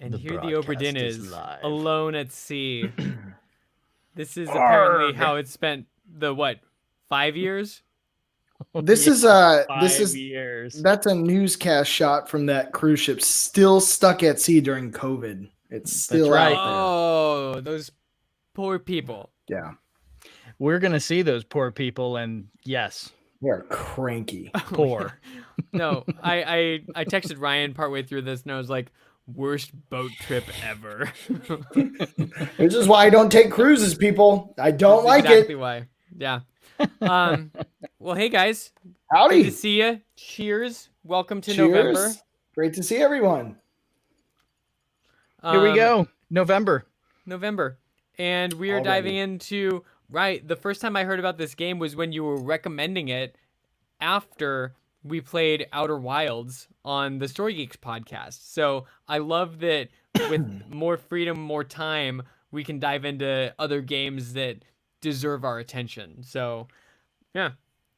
And The here the Obra Dinn broadcast is is, live. alone at sea. This is apparently Arg! how it spent the, what, 5 years? This Yeah, is this 5 years. that's a newscast shot from that cruise ship still stuck at sea during COVID. It's That's still right. out there. Oh, those poor people. Yeah. We're gonna see those poor people, and yes, They're cranky. poor. No, I texted Ryan partway through this and I was like, worst boat trip ever. This is why I don't take cruises, people. I don't like exactly it. why. Yeah. Well, hey guys, good to Howdy. see you. Cheers. Welcome to Cheers. November. Great to see everyone. Here we go. November. November. And we are Already. diving into, right, the first time I heard about this game was when you were recommending it after we played Outer Wilds on the Story Geeks podcast. So I love that with more freedom, more time, we can dive into other games that deserve our attention. So, yeah,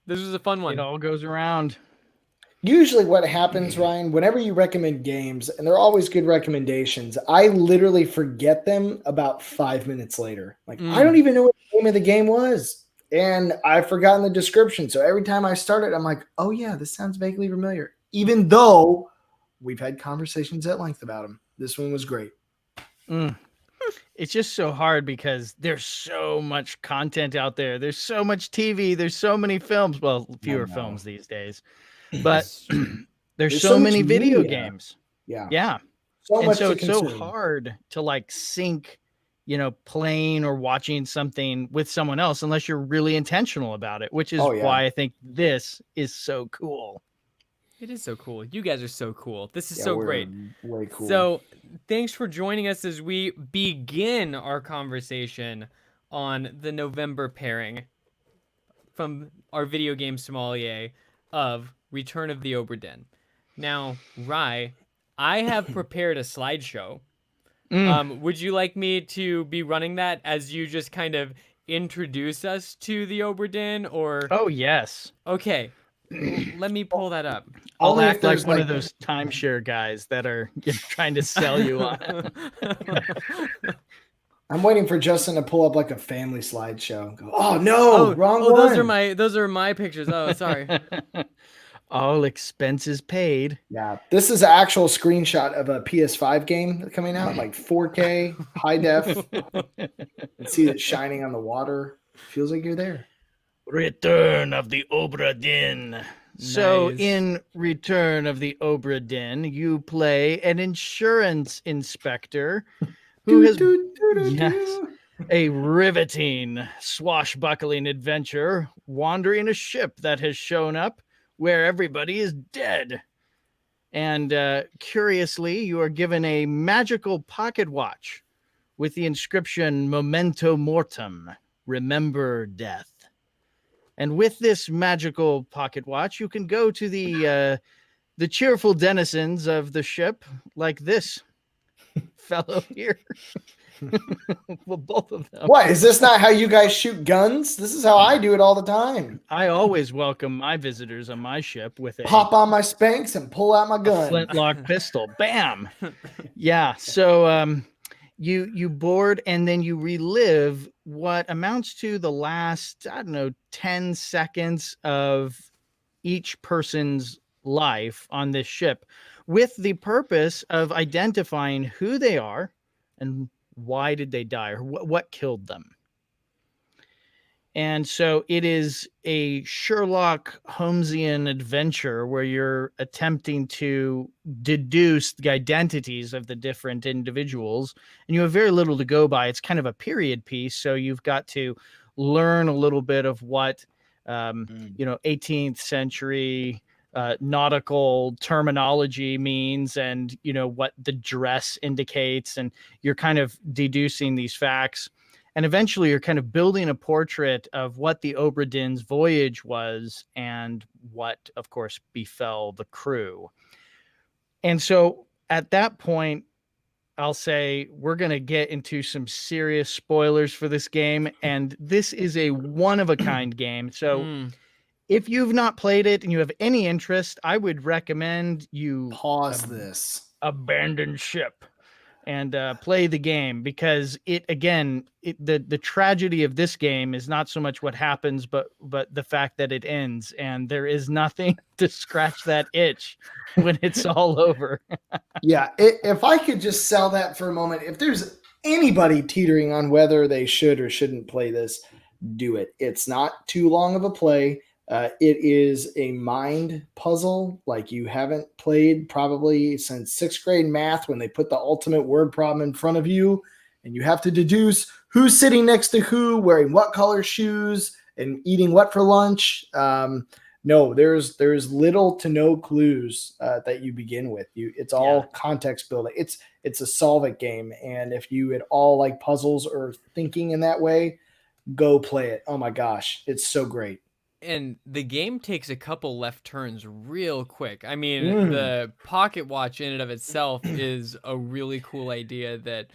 this was a fun one. It all goes around. Usually what happens, Ryan, whenever you recommend games, and they're always good recommendations, I literally forget them about 5 minutes later. Like, I don't even know what the name of the game was. And I've forgotten the description. So every time I start it, I'm like, oh, yeah, this sounds vaguely familiar. Even though we've had conversations at length about them. This one was great. It's just so hard because there's so much content out there. There's so much TV. There's so many films. Well, fewer films these days. But there's so much many video media. games. Yeah. Yeah. So And much so to it's so consume. hard to like sync, playing or watching something with someone else unless you're really intentional about it, which is Oh, yeah. why I think this is so cool. It is so cool. You guys are so cool. This is Yeah, so we're great. Way cool. So, thanks for joining us as we begin our conversation on the November pairing from our video game sommelier of Return of the Obra Dinn. Now, Rye, I have prepared a slideshow. Would you like me to be running that as you just kind of introduce us to the Obra Dinn, or? Oh, yes. Okay. Let me pull that up. I'll Only if act like there's, one like- of those timeshare guys that are trying to sell you on it. I'm waiting for Justin to pull up like a family slideshow. Go, oh no, wrong one. Those are my pictures. Oh, sorry. All expenses paid. Yeah, this is an actual screenshot of a PS5 game coming out, like 4K, high def. And see it shining on the water. Feels like you're there. Return of the Obra Dinn. So Nice. in Return of the Obra Dinn, you play an insurance inspector who has yes, a riveting, swashbuckling adventure wandering a ship that has shown up where everybody is dead. And curiously, you are given a magical pocket watch with the inscription Memento Mortem, remember death. And with this magical pocket watch, you can go to the cheerful denizens of the ship, like this fellow here. Well, both of them. What? Is this not how you guys shoot guns? This is how I do it all the time. I always welcome my visitors on my ship with a Pop on my Spanx and pull out my gun. flintlock pistol. Bam. Yeah. So you board and then you relive what amounts to the last, 10 seconds of each person's life on this ship with the purpose of identifying who they are and why did they die or what killed them. And so it is a Sherlock Holmesian adventure where you're attempting to deduce the identities of the different individuals, and you have very little to go by. It's kind of a period piece, so you've got to learn a little bit of what 18th century nautical terminology means, and what the dress indicates, and you're kind of deducing these facts. And eventually you're kind of building a portrait of what the Obra Dinn's voyage was and what, of course, befell the crew. And so at that point, I'll say we're going to get into some serious spoilers for this game. And this is a one-of-a-kind game. So If you've not played it and you have any interest, I would recommend you Pause this. abandon ship and play the game, because the tragedy of this game is not so much what happens, but the fact that it ends, and there is nothing to scratch that itch when it's all over. Yeah, if I could just sell that for a moment, if there's anybody teetering on whether they should or shouldn't play this, do it. It's not too long of a play. It is a mind puzzle like you haven't played probably since sixth grade math, when they put the ultimate word problem in front of you and you have to deduce who's sitting next to who, wearing what color shoes, and eating what for lunch. No, there's little to no clues that you begin with. It's all context building. It's a solve it game, and if you at all like puzzles or thinking in that way, go play it. Oh my gosh, it's so great. And the game takes a couple left turns real quick. I mean, the pocket watch in and of itself is a really cool idea that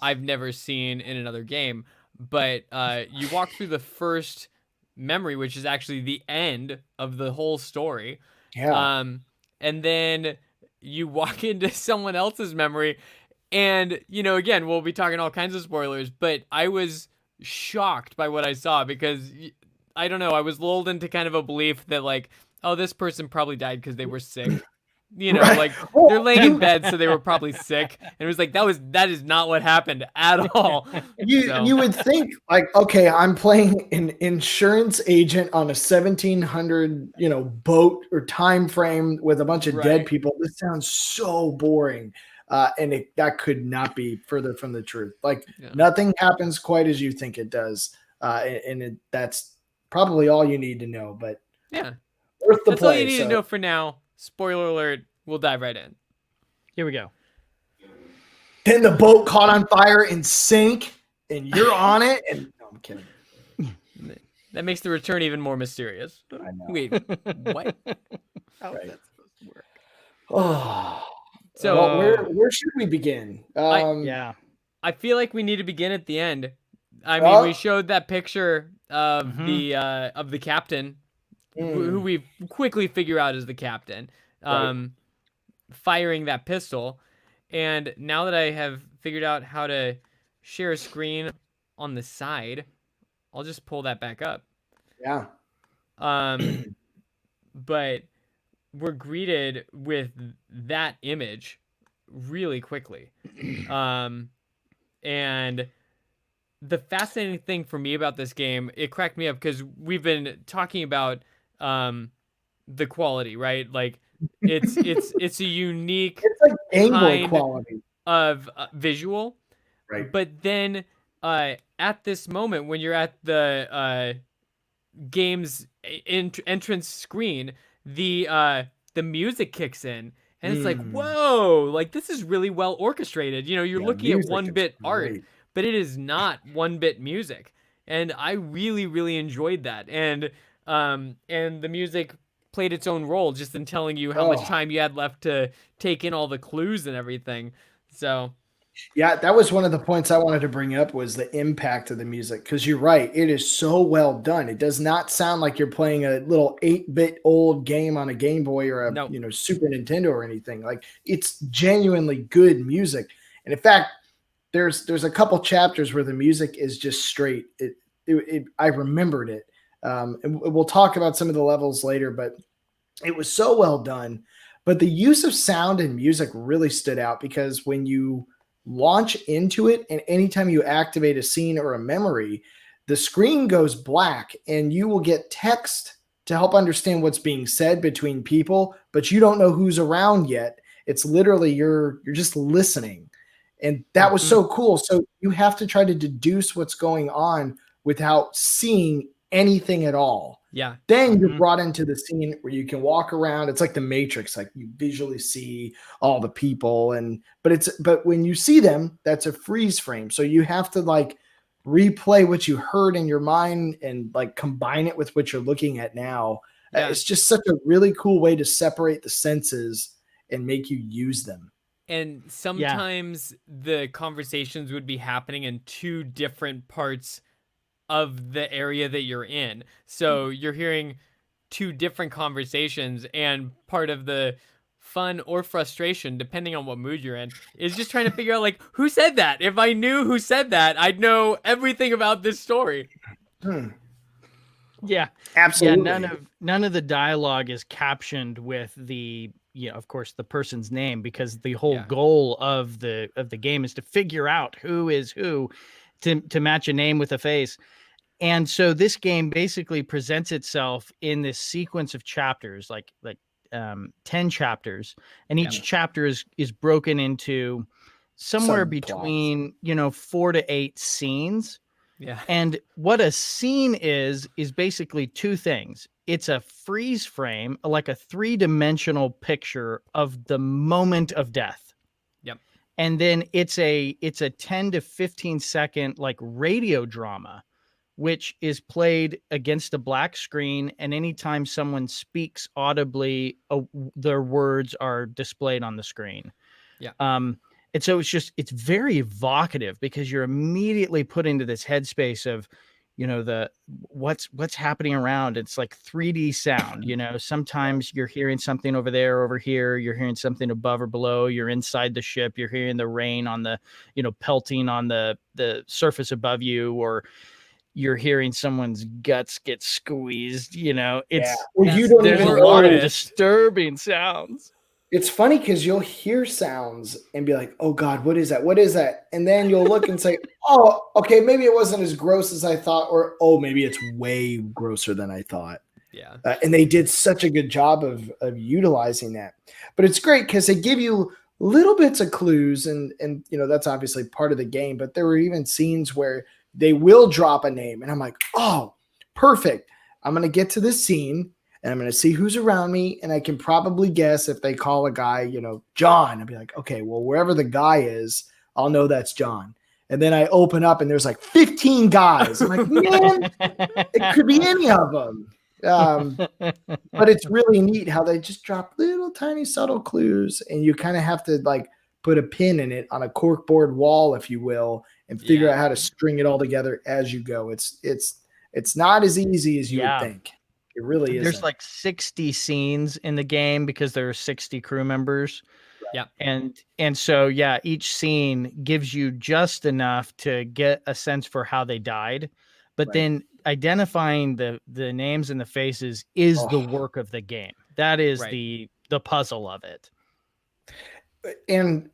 I've never seen in another game. But you walk through the first memory, which is actually the end of the whole story. Yeah. And then you walk into someone else's memory. And, again, we'll be talking all kinds of spoilers, but I was shocked by what I saw, because I don't know, I was lulled into kind of a belief that, like, oh, this person probably died because they were sick. Right. Like, they're laying in bed, so they were probably sick. And it was like, that is not what happened at all. You would think, like, okay, I'm playing an insurance agent on a 1700, boat or time frame with a bunch of dead people. This sounds so boring. And that could not be further from the truth. Like, nothing happens quite as you think it does. That's probably all you need to know, but worth the that's play. All you need to know for now. Spoiler alert, we'll dive right in. Here we go. Then the boat caught on fire and sank, and you're on it. And no, I'm kidding. That makes the return even more mysterious. I know. Wait, what? How is that supposed to work? Oh, so well, where should we begin? I feel like we need to begin at the end. I mean, we showed that picture of the captain, who we quickly figure out is the captain, firing that pistol. And now that I have figured out how to share a screen on the side, I'll just pull that back up. Yeah. But we're greeted with that image really quickly. And the fascinating thing for me about this game, it cracked me up because we've been talking about the quality, right? Like it's a unique, it's like Game Boy quality of visual, right? But then at this moment, when you're at the game's entrance screen, the music kicks in. And it's like, whoa, like this is really well orchestrated. You're looking at 1-bit art, but it is not 1-bit music. And I really, really enjoyed that. And the music played its own role just in telling you how much time you had left to take in all the clues and everything. So yeah, that was one of the points I wanted to bring up, was the impact of the music. Because you're right, it is so well done. It does not sound like you're playing a little 8-bit old game on a Game Boy or a Super Nintendo or anything. Like, it's genuinely good music. And in fact, there's a couple chapters where the music is just straight. I remembered it. And we'll talk about some of the levels later, but it was so well done. But the use of sound and music really stood out, because when you launch into it, and anytime you activate a scene or a memory, the screen goes black and you will get text to help understand what's being said between people, but you don't know who's around yet. It's literally you're just listening. And that was so cool. So you have to try to deduce what's going on without seeing anything at all. Yeah. Then you're brought into the scene where you can walk around. It's like the Matrix, like you visually see all the people, but when you see them, that's a freeze frame. So you have to like replay what you heard in your mind and like combine it with what you're looking at now. Yeah. It's just such a really cool way to separate the senses and make you use them. And sometimes the conversations would be happening in two different parts of the area that you're in. So you're hearing two different conversations, and part of the fun or frustration, depending on what mood you're in, is just trying to figure out, like, who said that? If I knew who said that, I'd know everything about this story. Yeah, Absolutely. Yeah, none of the dialogue is captioned with of course, the person's name, because the whole goal of the game is to figure out who is who, to match a name with a face. And so this game basically presents itself in this sequence of chapters, like 10 chapters, and each chapter is broken into somewhere Subplots. between 4 to 8 scenes. Yeah. And what a scene is basically two things. It's a freeze frame, like a 3-dimensional picture of the moment of death. Yep. And then it's a 10 to 15 second like radio drama, which is played against a black screen, and anytime someone speaks audibly, their words are displayed on the screen. Yeah. And so it's very evocative, because you're immediately put into this headspace of, what's happening around. It's like 3D sound. Sometimes you're hearing something over there, over here. You're hearing something above or below. You're inside the ship. You're hearing the rain on the, pelting on the surface above you, or you're hearing someone's guts get squeezed. It's Well, you don't there's even a lot of notice. disturbing sounds. It's funny because you'll hear sounds and be like, oh God, what is that? What is that? And then you'll look and say, oh, okay, maybe it wasn't as gross as I thought, or, oh, maybe it's way grosser than I thought. Yeah. And they did such a good job of utilizing that. But it's great because they give you little bits of clues, and that's obviously part of the game, but there were even scenes where they will drop a name, and I'm like, oh, perfect. I'm going to get to this scene, and I'm going to see who's around me, and I can probably guess if they call a guy, John. I'll be like, okay, well, wherever the guy is, I'll know that's John. And then I open up, and there's like 15 guys. I'm like, man, it could be any of them. But it's really neat how they just drop little tiny subtle clues, and you kind of have to like put a pin in it on a corkboard wall, if you will, and figure out how to string it all together as you go. It's not as easy as you would think. It really is. There's like 60 scenes in the game because there are 60 crew members. Yeah. And so, each scene gives you just enough to get a sense for how they died. But then identifying the names and the faces is the work of the game. That is the puzzle of it. And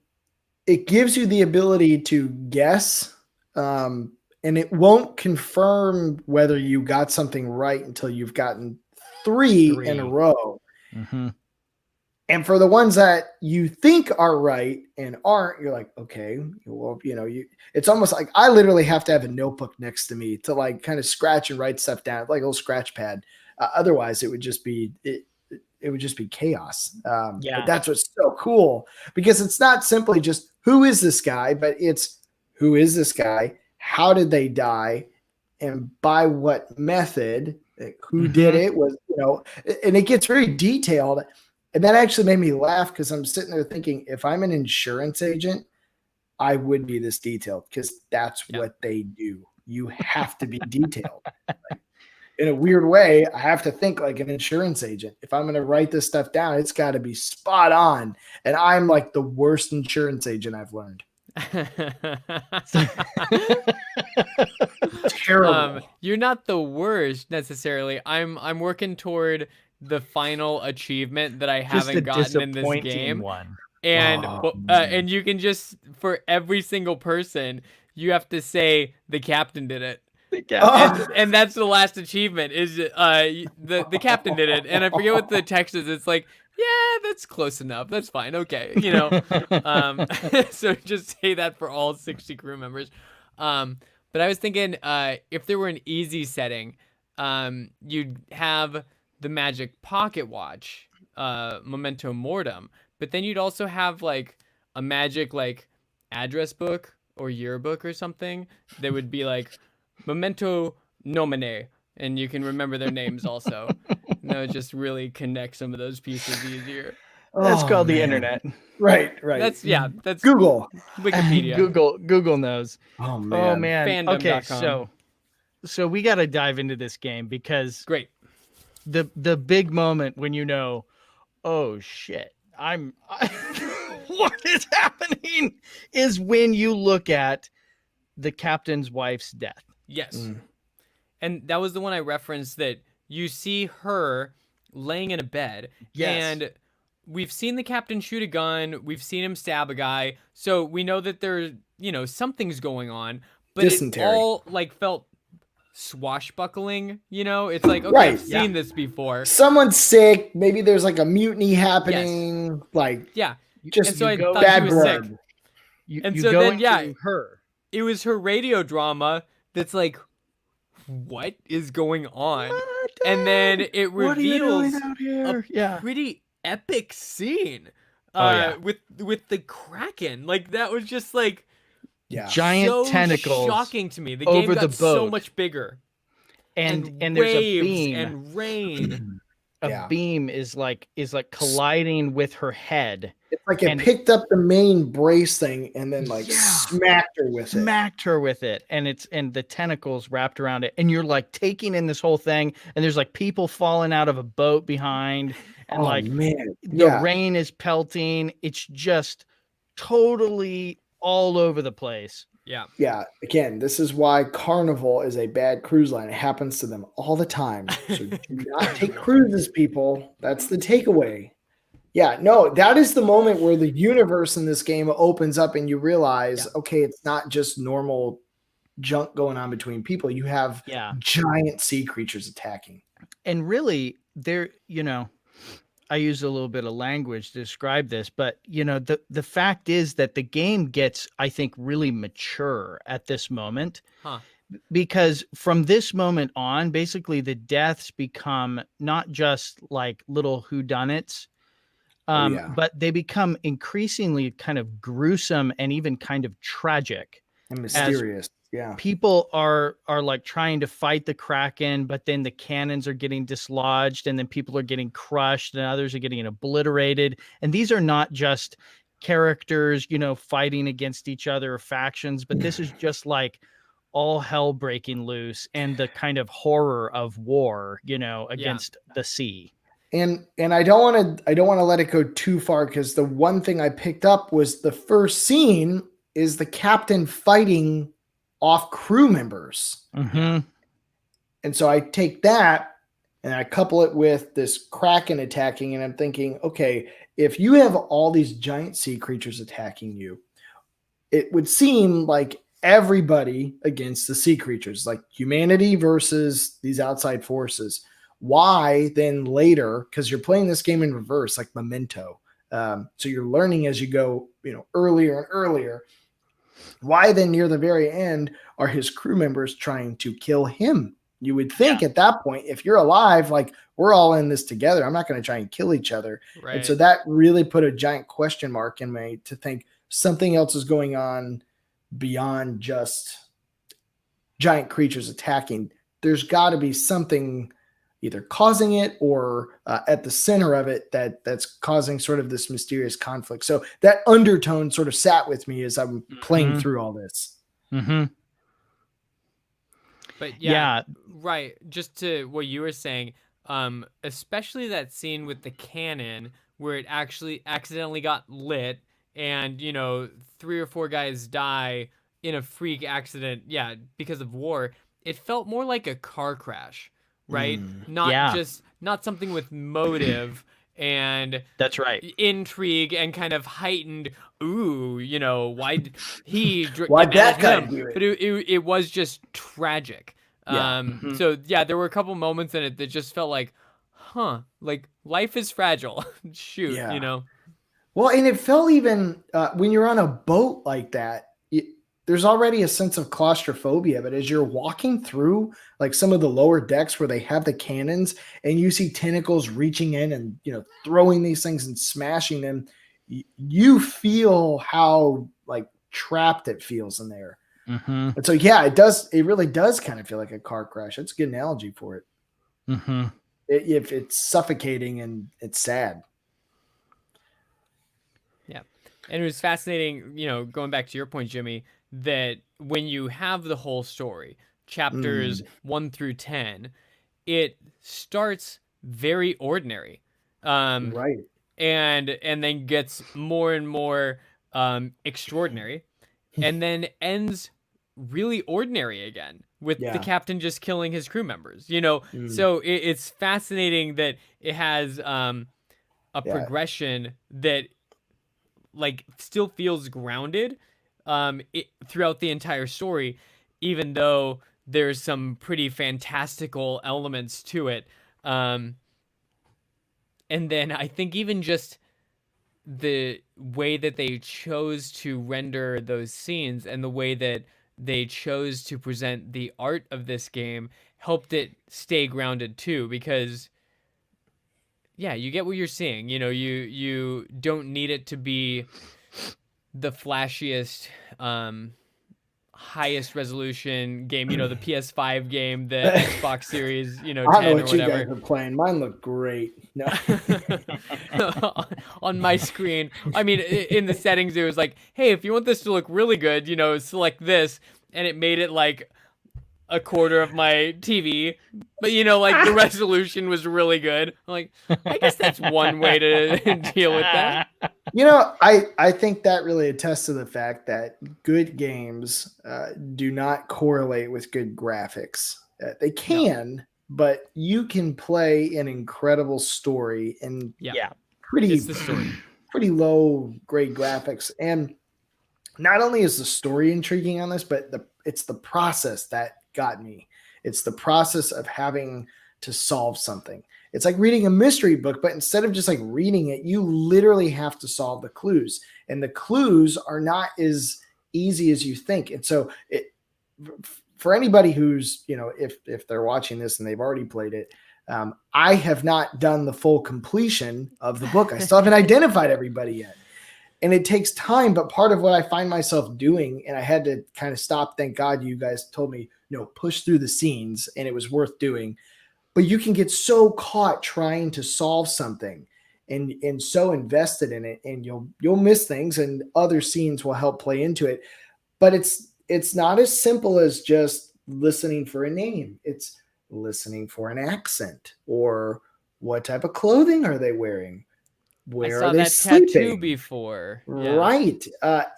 it gives you the ability to guess, and it won't confirm whether you got something right until you've gotten three in a row. Mm-hmm. And for the ones that you think are right and aren't, you're like, okay, well, it's almost like I literally have to have a notebook next to me to like kind of scratch and write stuff down, like a little scratch pad. Otherwise, it would just be chaos. But that's what's so cool, because it's not simply just who is this guy, but it's who is this guy, how did they die, and by what method, who did it, was, and it gets very detailed. And that actually made me laugh, because I'm sitting there thinking, if I'm an insurance agent, I would be this detailed, because that's what they do. You have to be detailed. In a weird way, I have to think like an insurance agent. If I'm going to write this stuff down, it's got to be spot on. And I'm like the worst insurance agent I've learned. Terrible. You're not the worst necessarily. I'm working toward the final achievement that I haven't gotten in this game. And and you can just, for every single person, you have to say the captain did it. And that's the last achievement, is the captain did it. And I forget what the text is. It's like, yeah, that's close enough. That's fine. Okay. So just say that for all 60 crew members. But I was thinking, if there were an easy setting, you'd have the magic pocket watch, Memento Mortem, but then you'd also have like a magic like address book or yearbook or something that would be like Memento Nomine, and you can remember their names also. And that would just really connect some of those pieces easier. That's called the internet. Right. That's Google. Wikipedia. Google knows. Oh man. Fandom.com. Okay, so we got to dive into this game, because great. the big moment when oh shit, what is happening is when you look at the captain's wife's death. Yes. And that was the one I referenced, that you see her laying in a bed. Yes. And we've seen the captain shoot a gun. We've seen him stab a guy. So we know that there's, something's going on. But Dysentery. it all felt swashbuckling, It's like, okay, Right, I've seen this before. Someone's sick. Maybe there's like a mutiny happening. Like, yeah. just And so I thought bad she was blood. sick. You So go then, into her. It was her radio drama that's like, what is going on? And then it reveals a pretty epic scene with the Kraken. Like, that was just like giant so tentacles shocking to me. The over game got the boat. so much bigger. And there's a waves beam and rain. A beam is like colliding with her head. It's like it picked up the main brace thing and then smacked her with it. And the tentacles wrapped around it. And you're like taking in this whole thing. And there's like people falling out of a boat behind. And the rain is pelting. It's just totally all over the place. Yeah. Yeah. Again, this is why Carnival is a bad cruise line. It happens to them all the time. So do not take cruises, people. That's the takeaway. Yeah, no, that is the moment where the universe in this game opens up and you realize, okay, it's not just normal junk going on between people. You have giant sea creatures attacking. And really, I use a little bit of language to describe this, but the fact is that the game gets, I think, really mature at this moment. Because from this moment on, basically the deaths become not just like little whodunits, but they become increasingly kind of gruesome and even kind of tragic and mysterious. People are like trying to fight the Kraken, but then the cannons are getting dislodged, and then people are getting crushed, and others are getting obliterated. And these are not just characters, fighting against each other or factions, but this is just like all hell breaking loose and the kind of horror of war, against the sea. And I don't want to let it go too far, because the one thing I picked up was the first scene is the captain fighting off crew members. Mm-hmm. And so I take that and I couple it with this Kraken attacking, and I'm thinking, okay, if you have all these giant sea creatures attacking you, it would seem like everybody against the sea creatures, like humanity versus these outside forces. Why then later, because you're playing this game in reverse, like Memento. So you're learning as you go, earlier and earlier. Why then near the very end are his crew members trying to kill him? You would think at that point, if you're alive, like, we're all in this together. I'm not going to try and kill each other. Right. And so that really put a giant question mark in me to think something else is going on beyond just giant creatures attacking. There's got to be something either causing it or at the center of it that's causing sort of this mysterious conflict. So that undertone sort of sat with me as I'm playing through all this. Mm-hmm. But right. Just to what you were saying, especially that scene with the cannon where it actually accidentally got lit and, 3 or 4 guys die in a freak accident. Yeah. Because of war. It felt more like a car crash. Right? Not something with motive and that's right, intrigue and kind of heightened. Why'd why'd that guy do it? But it was just tragic. So there were a couple moments in it that just felt like, like life is fragile. Shoot, Well, and it felt even when you're on a boat like that. There's already a sense of claustrophobia, but as you're walking through like some of the lower decks where they have the cannons and you see tentacles reaching in and, throwing these things and smashing them, you feel how like trapped it feels in there. Mm-hmm. And so, it really does kind of feel like a car crash. That's a good analogy for it. Mm-hmm. If it's suffocating and it's sad. Yeah. And it was fascinating, going back to your point, Jimmy, that when you have the whole story, chapters 1 through 10, it starts very ordinary. Um, Right. and then gets more and more extraordinary, and then ends really ordinary again with the Yeah. captain just killing his crew members. You know, so it's fascinating that it has a Yeah. progression that like still feels grounded throughout the entire story, even though there's some pretty fantastical elements to it. And then I think even just the way that they chose to render those scenes and the way that they chose to present the art of this game helped it stay grounded too, because yeah, you get what you're seeing. You know, you don't need it to be the flashiest highest resolution game, you know, the PS5 game, the Xbox Series, you know, I don't know 10 or what you guys whatever. are playing. Mine look great. No. On my screen. I mean, in the settings, it was like, hey, if you want this to look really good, you know, select this. And it made it like a quarter of my TV. But, you know, like the resolution was really good. I'm like, I guess that's one way to deal with that. You know, I think that really attests to the fact that good games do not correlate with good graphics. They can, but you can play an incredible story in Yeah. pretty It's the story. pretty low grade graphics. And not only is the story intriguing on this, but it's the process that got me. It's the process of having to solve something. It's like reading a mystery book, but instead of just like reading it, you literally have to solve the clues. And the clues are not as easy as you think. And so for anybody who's, you know, if they're watching this and they've already played it, I have not done the full completion of the book. I still haven't identified everybody yet. And it takes time, but part of what I find myself doing, and I had to kind of stop, thank God you guys told me, you know, push through the scenes, and it was worth doing. But you can get so caught trying to solve something and so invested in it, and you'll miss things, and other scenes will help play into it. But it's not as simple as just listening for a name. It's listening for an accent, or what type of clothing are they wearing? Where I saw are they that tattoo sleeping? before. Yeah. Right.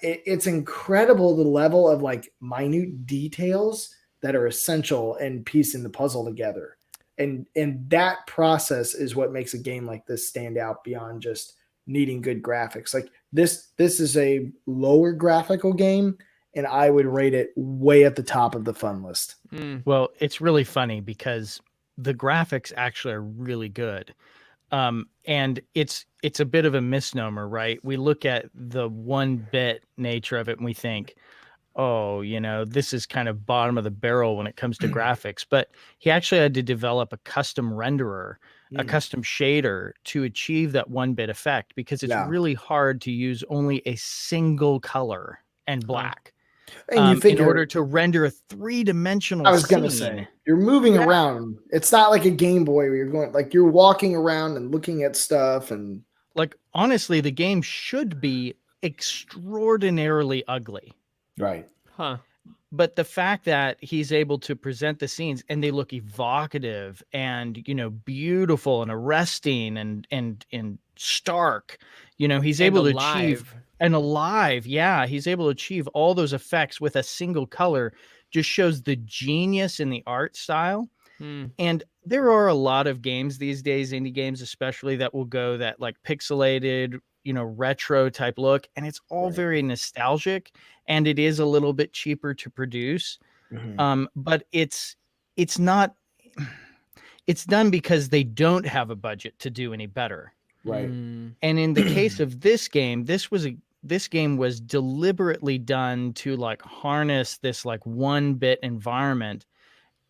It's incredible the level of like minute details that are essential in piecing the puzzle together. And that process is what makes a game like this stand out beyond just needing good graphics. Like this is a lower graphical game, and I would rate it way at the top of the fun list. Well, it's really funny because the graphics actually are really good. And it's a bit of a misnomer, right? We look at the 1-bit nature of it and we think, oh, you know, this is kind of bottom of the barrel when it comes to graphics. But he actually had to develop a custom renderer, a custom shader to achieve that 1-bit effect, because it's really hard to use only a single color and black. And you figure, in order to render a 3-dimensional I was going to scene. say, you're moving around. It's not like a Game Boy where you're going, like you're walking around and looking at stuff. And like, honestly, the game should be extraordinarily ugly. Right. Huh. But the fact that he's able to present the scenes and they look evocative and, you know, beautiful and arresting and stark, you know, he's able to achieve and alive. Yeah. He's able to achieve all those effects with a single color, just shows the genius in the art style. And there are a lot of games these days, indie games especially, that will go that like pixelated, you know, retro type look, and it's all very nostalgic, and it is a little bit cheaper to produce. But it's not, it's done because they don't have a budget to do any better. Right. And in the case of this game, this game was deliberately done to like harness this like 1-bit environment,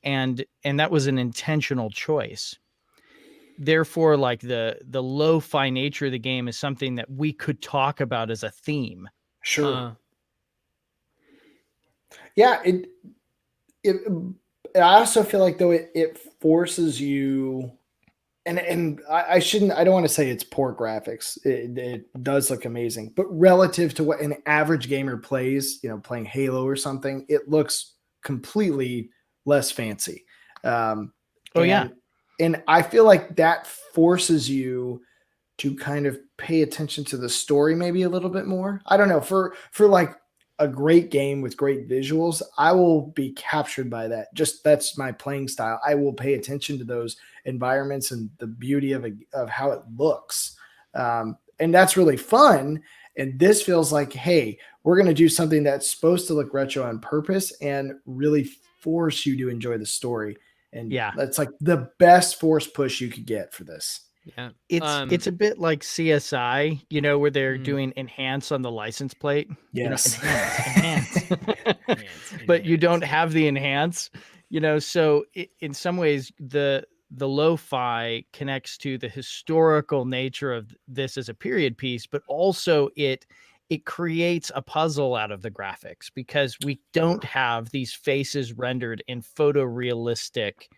and that was an intentional choice. Therefore, like the lo-fi nature of the game is something that we could talk about as a theme. Sure. Yeah. I also feel like though it forces you, and I don't want to say it's poor graphics. It does look amazing, but relative to what an average gamer plays, you know, playing Halo or something, it looks completely less fancy. And I feel like that forces you to kind of pay attention to the story maybe a little bit more. I don't know. For like a great game with great visuals, I will be captured by that. Just that's my playing style. I will pay attention to those environments and the beauty of how it looks. And that's really fun. And this feels like, hey, we're going to do something that's supposed to look retro on purpose and really force you to enjoy the story. And Yeah. that's like the best force push you could get for this. Yeah. It's a bit like CSI, you know, where they're Mm. doing enhance on the license plate. Yes. You know, enhance. But you don't have the enhance, you know. So in some ways, the lo-fi connects to the historical nature of this as a period piece, but also it creates a puzzle out of the graphics because we don't have these faces rendered in photorealistic,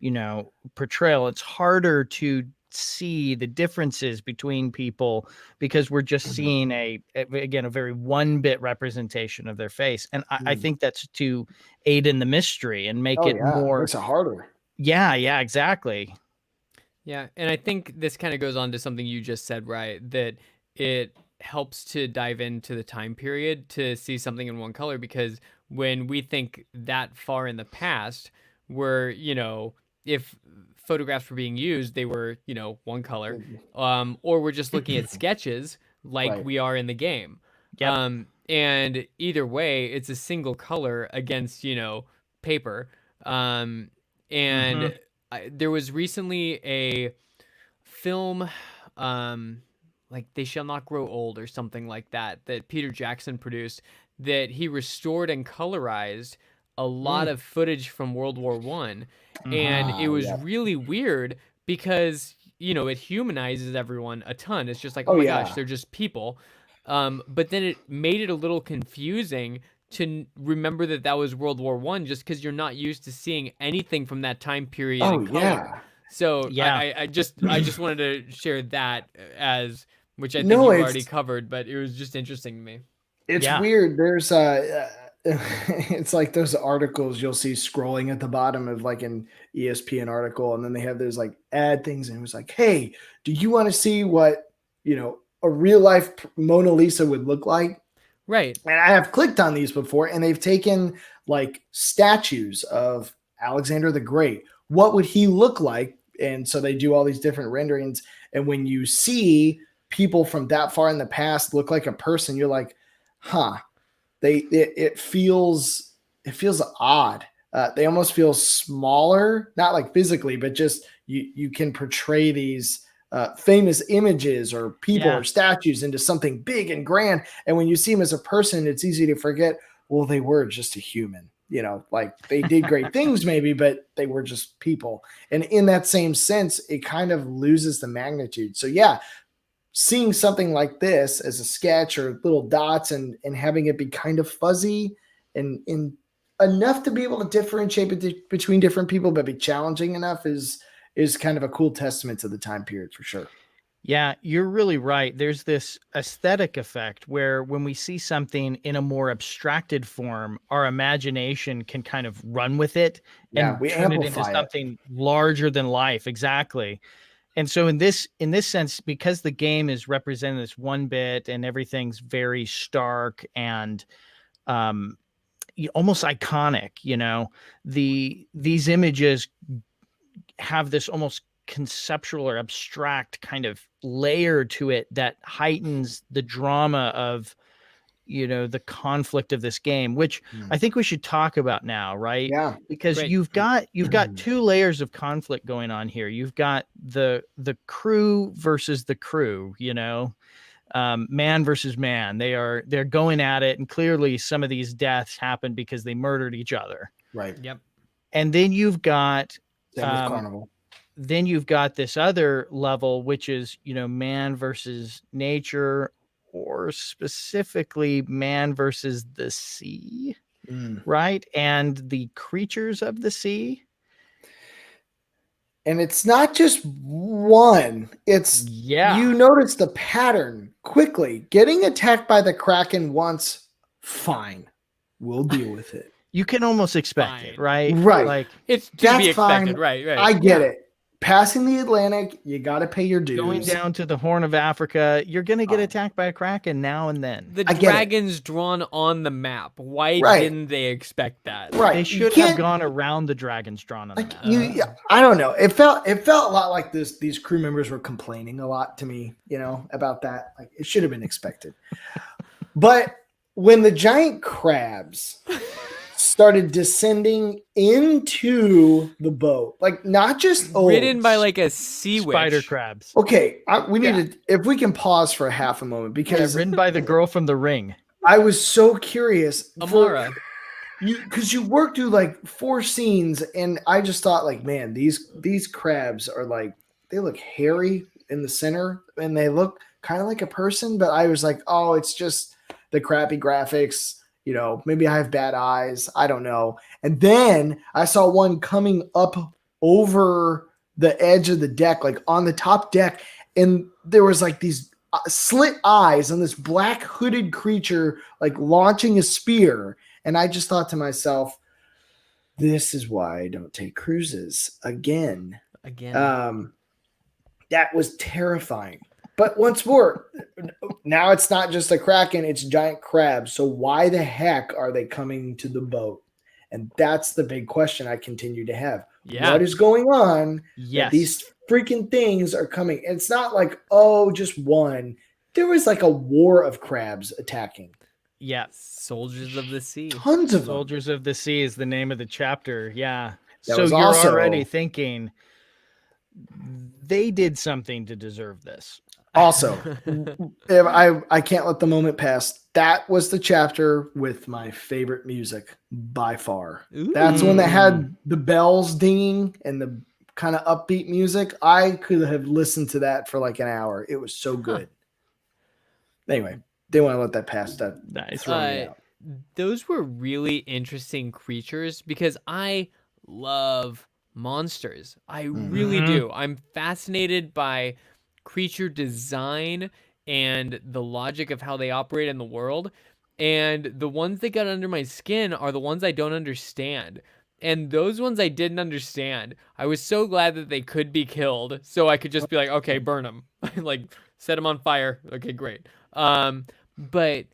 you know, portrayal. It's harder to see the differences between people because we're just seeing again a very 1-bit representation of their face, and I think that's to aid in the mystery and make it more. Makes it harder. Yeah, exactly. Yeah, and I think this kind of goes on to something you just said, right? That it helps to dive into the time period to see something in one color, because when we think that far in the past, where, you know, if photographs were being used, they were, you know, one color, or we're just looking at sketches like Right. we are in the game. Yep. And either way, it's a single color against, you know, paper. And there was recently a film, like They Shall Not Grow Old or something like that, that Peter Jackson produced, that he restored and colorized a lot of footage from World War One. And it was really weird because, you know, it humanizes everyone a ton. It's just like, oh my gosh, they're just people. But then it made it a little confusing to remember that that was World War One, just because you're not used to seeing anything from that time period in color. So Yeah. I just wanted to share that, as which I think No, you've already covered, but it was just interesting to me. It's weird. There's it's like those articles you'll see scrolling at the bottom of like an ESPN article, and then they have those like ad things, and it was like, hey, do you want to see what, you know, a real life Mona Lisa would look like? Right. And I have clicked on these before, and they've taken like statues of Alexander the Great. What would he look like? And so they do all these different renderings. And when you see people from that far in the past look like a person, you're like, huh, it feels odd. They almost feel smaller, not like physically, but just you can portray these famous images or people or statues into something big and grand. And when you see them as a person, it's easy to forget, well, they were just a human, you know, like they did great things maybe, but they were just people. And in that same sense, it kind of loses the magnitude. So yeah, seeing something like this as a sketch or little dots and having it be kind of fuzzy and enough to be able to differentiate between different people, but be challenging enough is kind of a cool testament to the time period for sure. Yeah, you're really right. There's this aesthetic effect where when we see something in a more abstracted form, our imagination can kind of run with it and we turn it into amplify something larger than life. Exactly. And so in this sense, because the game is represented as 1-bit and everything's very stark and almost iconic, you know, these images have this almost conceptual or abstract kind of layer to it that heightens the drama of, you know, the conflict of this game, which I think we should talk about now, right? Yeah. Because Great. you've got 2 layers of conflict going on here. You've got the crew versus the crew, you know, man versus man. They're going at it, and clearly some of these deaths happened because they murdered each other. Right. Yep. And then you've got Carnival. then you've got this other level, which is, you know, man versus nature, or specifically man versus the sea, right? And the creatures of the sea. And it's not just one. It's you notice the pattern quickly. Getting attacked by the Kraken once, fine. We'll deal with it. You can almost expect it, right? Right. Like it's to that's be expected, fine. right? I get it. passing the Atlantic, you got to pay your dues. Going down to the Horn of Africa, you're going to get attacked by a kraken now and then. The I get it. dragon's drawn on the map. Why Right. didn't they expect that? Right. They You should have can't- gone around the dragons drawn on the Like map. I don't know. It felt a lot like these crew members were complaining a lot to me, about that. Like it should have been expected. But when the giant crabs started descending into the boat, like not just Ridden by like a sea witch. Spider crabs. Okay, we need to, if we can pause for a half a moment, Yeah, because written by the girl from The Ring. I was so curious. Amara. Because you worked through like 4 scenes, and I just thought, like, man, these crabs are like, they look hairy in the center, and they look kind of like a person, but I was like, oh, it's just the crappy graphics. Maybe I have bad eyes. I don't know. And then I saw one coming up over the edge of the deck, like on the top deck, and there was like these slit eyes on this black hooded creature, like launching a spear. And I just thought to myself, this is why I don't take cruises again. That was terrifying. But once more, now it's not just a kraken, it's giant crabs. So why the heck are they coming to the boat? And that's the big question I continue to have. Yeah. What is going on? Yes. These freaking things are coming. It's not like, oh, just one. There was like a war of crabs attacking. Yeah. Soldiers of the Sea. Tons of them. Soldiers of the Sea is the name of the chapter. Yeah. That So was you're also- already thinking they did something to deserve this. Also, if I can't let the moment pass. That was the chapter with my favorite music by far. That's one that had the bells dinging and the kind of upbeat music. I could have listened to that for like an hour. It was so good. Anyway, didn't want to let that pass. That Nice. throw me out. Those were really interesting creatures because I love monsters. I really do. I'm fascinated by creature design and the logic of how they operate in the world. And the ones that got under my skin are the ones I don't understand. And those ones I didn't understand. I was so glad that they could be killed, so I could just be like, okay, burn them. Like, set them on fire. Okay, great. But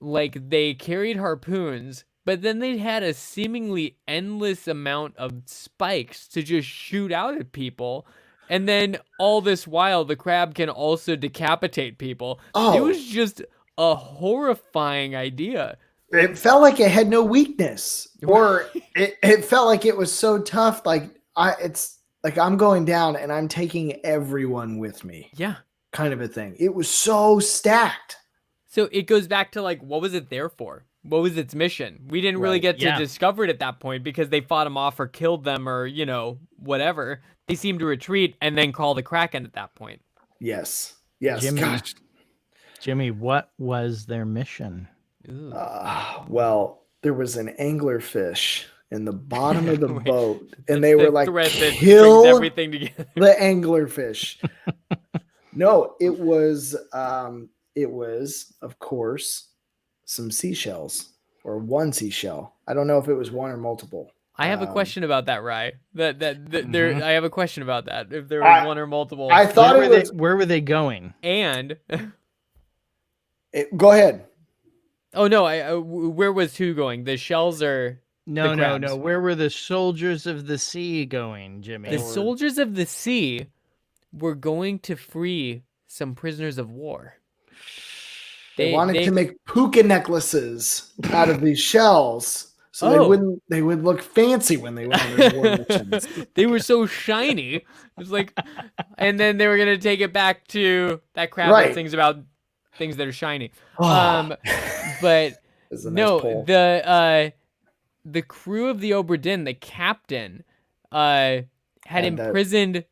like they carried harpoons, but then they had a seemingly endless amount of spikes to just shoot out at people. And then all this while, the crab can also decapitate people. Oh. It was just a horrifying idea. It felt like it had no weakness, or it felt like it was so tough. Like it's like I'm going down and I'm taking everyone with me, Yeah. kind of a thing. It was so stacked. So it goes back to like, what was it there for? What was its mission? We didn't really Right. get to Yeah. discover it at that point because they fought him off or killed them or, whatever. They seemed to retreat and then call the Kraken at that point. Yes. Jimmy. Gosh. Jimmy, what was their mission? Ooh. Well, there was an anglerfish in the bottom of the Wait, boat, and they were The like, thread that brings kill everything together. the anglerfish. No, it was, of course, some seashells, or one seashell. I don't know if it was one or multiple. I have a question about that, Rye. There, I have a question about that. If there was one or multiple. I thought Where were they going? And go ahead. oh no, where was who going? The shells or No, The no, crabs. no. Where were the soldiers of the sea going, Jimmy? the soldiers of the sea were going to free some prisoners of war. They wanted to make puka necklaces out of these shells, so they would look fancy when they went on their war missions. They were so shiny. It was like, and then they were gonna take it back to that crab Right. that sings about things that are shiny. Oh. But This is a nice no, poll. the crew of the Obra Dinn, the captain, had And that- imprisoned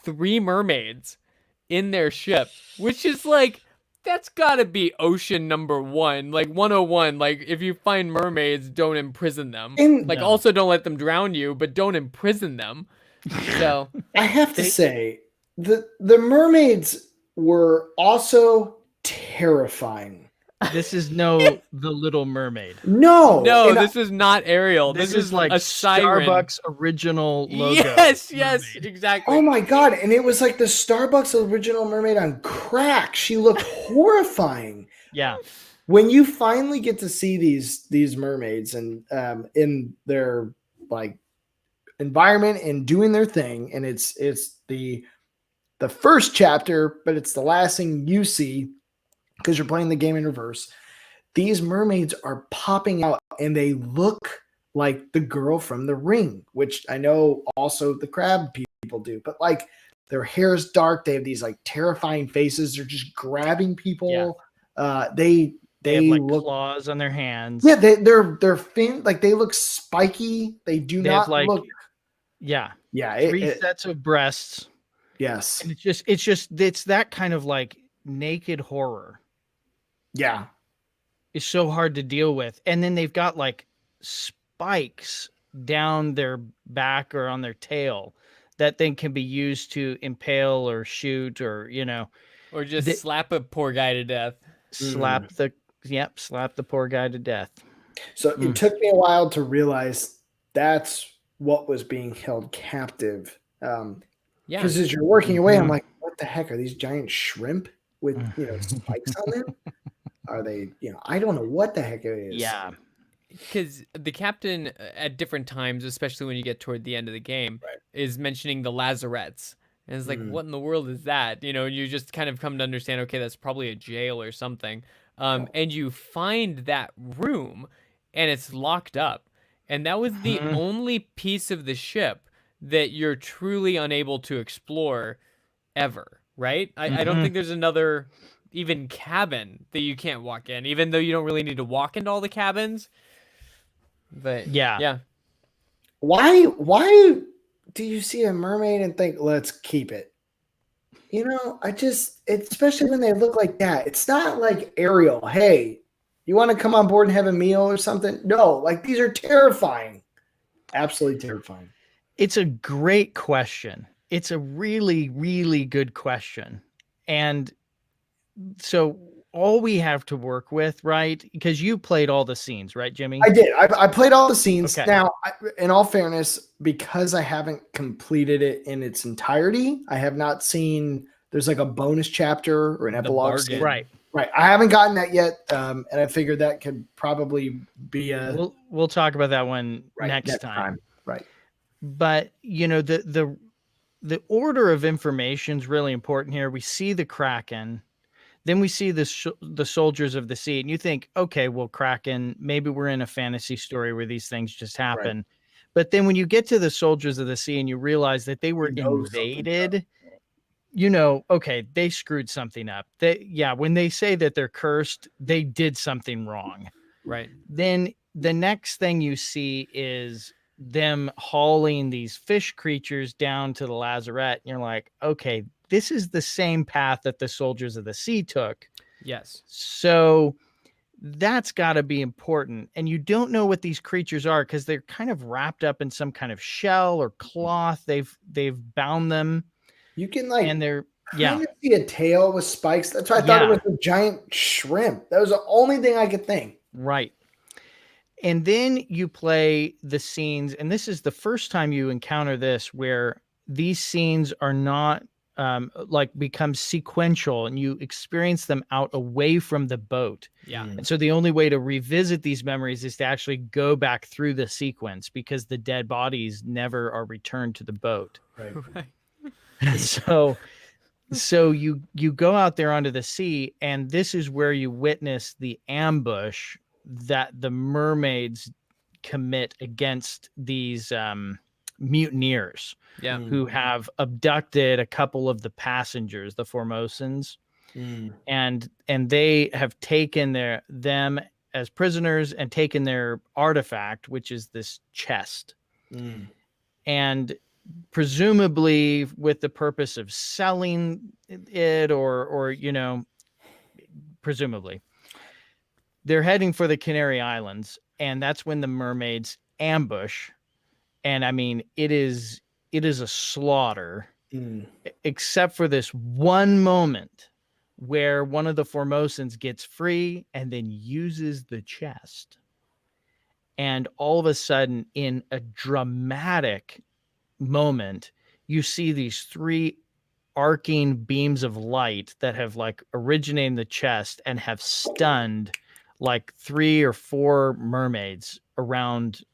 3 mermaids in their ship, which is like, that's gotta be ocean number 1, like 101. Like, if you find mermaids, don't imprison them. Like, No. also don't let them drown you, but don't imprison them. So, I have to say, the mermaids were also terrifying. This is no The Little Mermaid. No, No, and this is not Ariel. This This is like a siren. Starbucks original logo. Yes, mermaid. exactly. oh my god, and it was like the Starbucks original mermaid on crack. She looked horrifying. Yeah. When you finally get to see these mermaids and in their like environment and doing their thing, and it's the first chapter, but it's the last thing you see because you're playing the game in reverse. These mermaids are popping out and they look like the girl from The Ring, which I know also the crab people do, but like their hair is dark. They have these like terrifying faces. They're just grabbing people. Yeah. They have like look claws on their hands. yeah. They're fin like they look spiky. They do They not have like look yeah yeah. three sets of breasts. Yes. And it's that kind of like naked horror. Yeah. Is so hard to deal with. And then they've got like spikes down their back or on their tail that then can be used to impale or shoot or, Or just slap a poor guy to death. slap the poor guy to death. So it took me a while to realize that's what was being held captive. Yeah. Because as you're working away, I'm like, what the heck are these giant shrimp with spikes on them? Are they, I don't know what the heck it is. Yeah. Because the captain at different times, especially when you get toward the end of the game, is mentioning the lazarettes. And it's like, what in the world is that? You just kind of come to understand, okay, that's probably a jail or something. And you find that room and it's locked up. And that was the only piece of the ship that you're truly unable to explore ever, right? I don't think there's another even cabin that you can't walk in, even though you don't really need to walk into all the cabins. But yeah. Why do you see a mermaid and think, let's keep it? Especially when they look like that. It's not like Ariel. Hey, you want to come on board and have a meal or something? No, like these are terrifying. Absolutely terrifying. It's a great question. It's a really, really good question. And so all we have to work with, right? Because you played all the scenes, right, Jimmy? I did. I played all the scenes. Okay. Now, in all fairness, because I haven't completed it in its entirety, I have not seen. There's like a bonus chapter or an epilogue scene. Right. I haven't gotten that yet, and I figured that could probably be a. We'll talk about that one next time. Right. But the order of information is really important here. We see the Kraken. Then we see the soldiers of the sea, and you think, okay, well, Kraken, maybe we're in a fantasy story where these things just happen. Right. But then when you get to the soldiers of the sea and you realize that they were invaded, okay, they screwed something up. When they say that they're cursed, they did something wrong. Right. Then the next thing you see is them hauling these fish creatures down to the lazarette. And you're like, okay, this is the same path that the soldiers of the sea took. Yes. So that's got to be important. And you don't know what these creatures are because they're kind of wrapped up in some kind of shell or cloth. They've bound them. You can and they're kind of see a tail with spikes. That's why I thought it was a giant shrimp. That was the only thing I could think. Right. And then you play the scenes, and this is the first time you encounter this where these scenes are not become sequential and you experience them out away from the boat. Yeah. And so the only way to revisit these memories is to actually go back through the sequence because the dead bodies never are returned to the boat. Right. So you go out there onto the sea, and this is where you witness the ambush that the mermaids commit against these mutineers who have abducted a couple of the passengers, the Formosans, and they have taken them as prisoners and taken their artifact, which is this chest, and presumably with the purpose of selling it or presumably they're heading for the Canary Islands, and that's when the mermaids ambush. And I mean, it is a slaughter, except for this one moment where one of the Formosans gets free and then uses the chest. And all of a sudden, in a dramatic moment, you see these 3 arcing beams of light that have like originated in the chest and have stunned like 3 or 4 mermaids around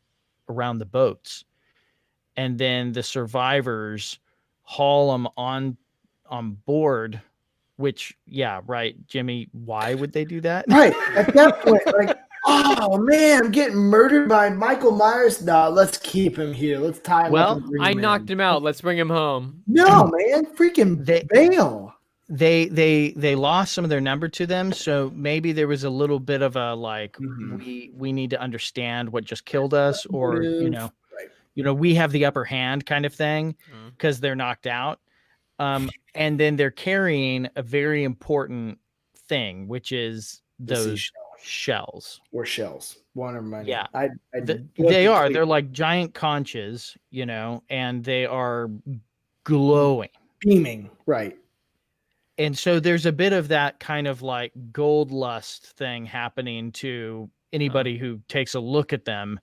the boats. And then the survivors haul them on board, which, yeah, right, Jimmy, why would they do that? Right. At that point, like, oh man, I'm getting murdered by Michael Myers. No, let's keep him here. Let's tie him up Well, and bring I him knocked in. him out. Let's bring him home. No, man, freaking They- bail. They lost some of their number to them, so maybe there was a little bit of a like Mhm. we need to understand what just killed us, or Right. we have the upper hand kind of thing Mm. because they're knocked out. And then they're carrying a very important thing, which is The those seashell. shells. Or shells. One of many. Yeah. I They are. They're like giant conches, and they are glowing. beaming. Right. And so there's a bit of that kind of like gold lust thing happening to anybody who takes a look at them,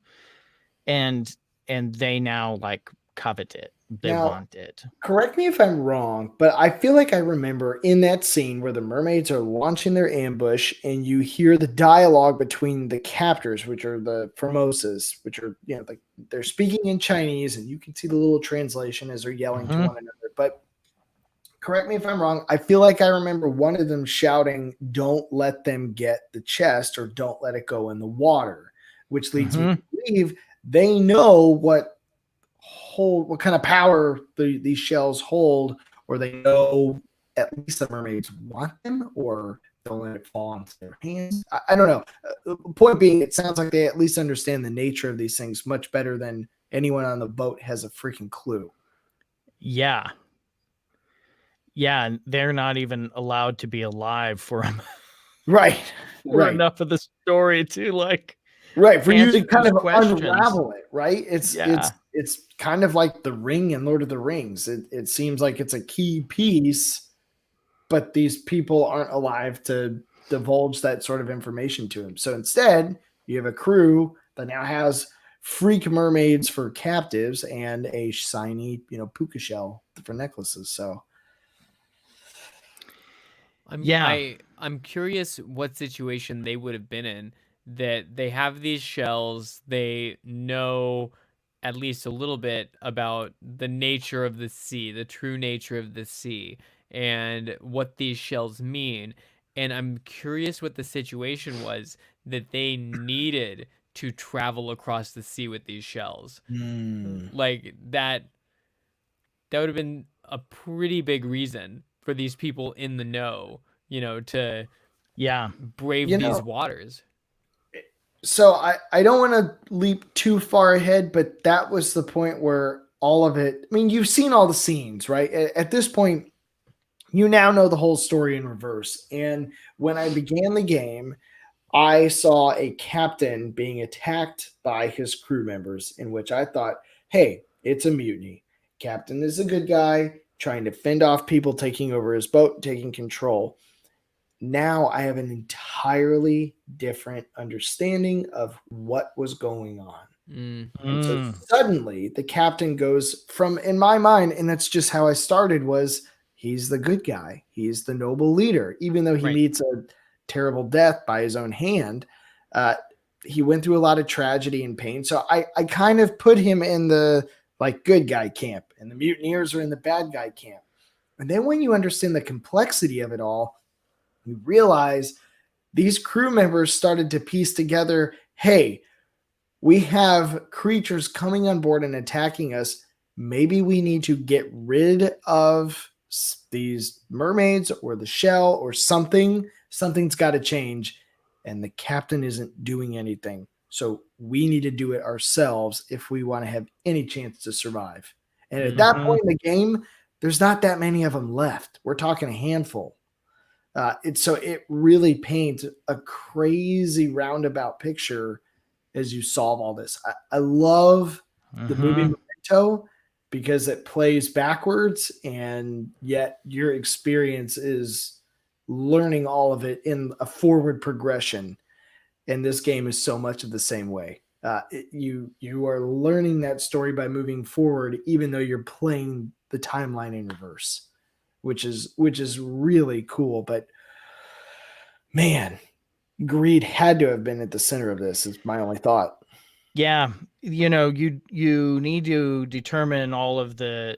and they now like covet it. They Now, want it. Correct me if I'm wrong, but I feel like I remember in that scene where the mermaids are launching their ambush and you hear the dialogue between the captors, which are the Formosas, which are, like they're speaking in Chinese and you can see the little translation as they're yelling to one another. But correct me if I'm wrong. I feel like I remember one of them shouting, "Don't let them get the chest," or "Don't let it go in the water," which leads me to believe they know what kind of power these shells hold, or they know at least the mermaids want them, or don't let it fall into their hands. I don't know. Point being, it sounds like they at least understand the nature of these things much better than anyone on the boat has a freaking clue. Yeah. Yeah, and they're not even allowed to be alive for Right. Right. enough of the story to like Right. For you to answer kind those of questions. unravel it, right? It's Yeah. it's kind of like the ring in Lord of the Rings. It seems like it's a key piece, but these people aren't alive to divulge that sort of information to him. So instead, you have a crew that now has freak mermaids for captives and a shiny, puka shell for necklaces. So I'm curious what situation they would have been in, that they have these shells, they know at least a little bit about the nature of the sea, the true nature of the sea, and what these shells mean. And I'm curious what the situation was that they needed to travel across the sea with these shells. Like that would have been a pretty big reason for these people in the know, to brave these waters. So I don't want to leap too far ahead, but that was the point where all of it, I mean, you've seen all the scenes, right? At this point, you now know the whole story in reverse. And when I began the game, I saw a captain being attacked by his crew members, in which I thought, hey, it's a mutiny. Captain is a good guy trying to fend off people taking over his boat, taking control. Now I have an entirely different understanding of what was going on. And so suddenly the captain goes from, in my mind, and that's just how I started, was he's the good guy. He's the noble leader. Even though he meets a terrible death by his own hand, he went through a lot of tragedy and pain. So I kind of put him in the good guy camp, and the mutineers are in the bad guy camp. And then when you understand the complexity of it all, you realize these crew members started to piece together, hey, we have creatures coming on board and attacking us. Maybe we need to get rid of these mermaids or the shell or something. Something's got to change. And the captain isn't doing anything. So we need to do it ourselves if we want to have any chance to survive. And at that point in the game, there's not that many of them left. We're talking a handful. So it really paints a crazy roundabout picture as you solve all this. I love the movie Memento because it plays backwards, and yet your experience is learning all of it in a forward progression. And this game is so much of the same way. You are learning that story by moving forward, even though you're playing the timeline in reverse, which is really cool. But man, greed had to have been at the center of this. Is my only thought. Yeah, you need to determine all of the